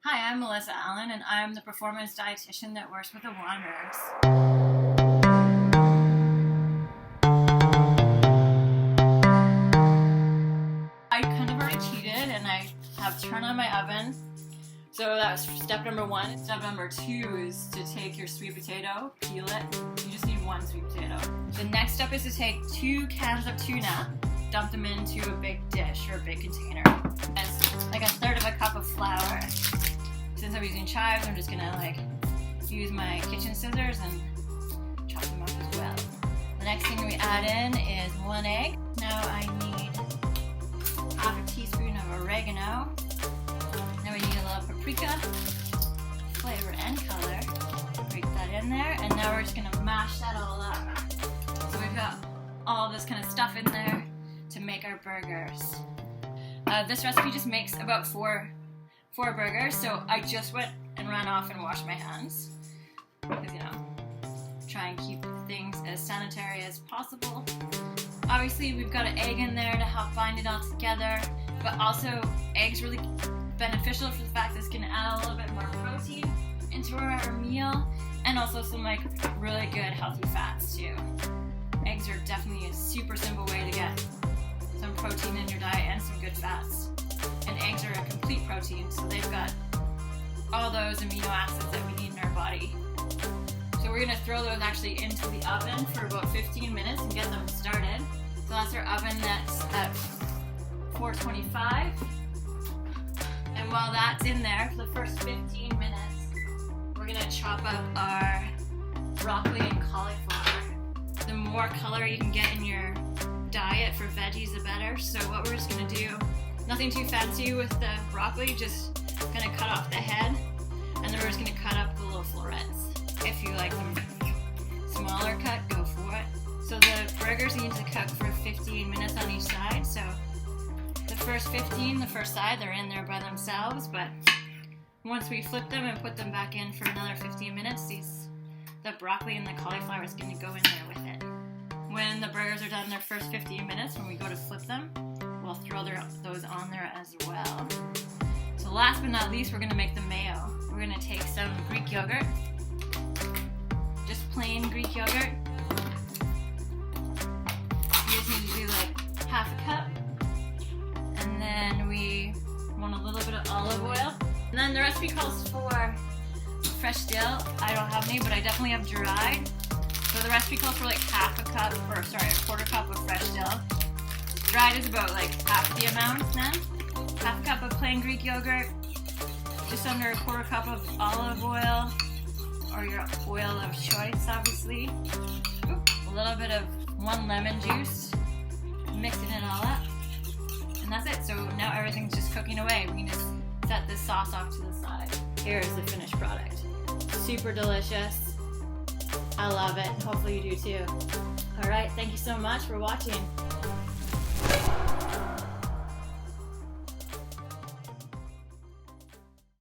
Hi, I'm Melissa Allen, and I'm the performance dietitian that works with the Wanderers. I kind of already cheated, and I have turned on my oven. So that's step number one. Step number two is to take your sweet potato, peel it. You just need one sweet potato. The next step is to take 2 cans of tuna, dump them into a big dish or a big container. It's like 1/3 of a cup of flour. Since I'm using chives, I'm just gonna use my kitchen scissors and chop them up as well. The next thing we add in is 1 egg. Now I need 1/2 teaspoon of oregano. Now we need a little paprika, flavor and color. Break that in there, and now we're just gonna mash that all up. So we've got all this kind of stuff in there to make our burgers. This recipe just makes about four burgers, so I just went and ran off and washed my hands because, try and keep things as sanitary as possible. Obviously, we've got an egg in there to help bind it all together, but also eggs really beneficial for the fact that it's going to add a little bit more protein into our meal, and also some really good healthy fats too. Eggs are definitely a super simple way to get some protein in your diet and some good fats. And eggs are a complete protein, so they've got all those amino acids that we need in our body. So we're going to throw those actually into the oven for about 15 minutes and get them started. So that's our oven that's at 425. And while that's in there for the first 15 minutes, we're going to chop up our broccoli and cauliflower. The more color you can get in your diet for veggies, the better. So what we're just going to do, nothing too fancy with the broccoli, just gonna cut off the head, and then we're just gonna cut up the little florets. If you like them smaller cut, go for it. So the burgers need to cook for 15 minutes on each side. So the first 15, the first side, they're in there by themselves, but once we flip them and put them back in for another 15 minutes, the broccoli and the cauliflower is gonna go in there with it. When the burgers are done their first 15 minutes, when we go to flip them, we'll throw those on there as well. So last but not least, we're going to make the mayo. We're going to take some Greek yogurt, just plain Greek yogurt. You just need to do 1/2 cup. And then we want a little bit of olive oil. And then the recipe calls for fresh dill. I don't have any, but I definitely have dried. So the recipe calls for 1/4 cup of fresh dill. Dried is about half the amount then. 1/2 cup of plain Greek yogurt, just under 1/4 cup of olive oil, or your oil of choice, obviously. A little bit of 1 lemon juice, mixing it all up. And that's it. So now everything's just cooking away. We can just set this sauce off to the side. Here's the finished product. Super delicious. I love it. Hopefully you do too. All right, thank you so much for watching.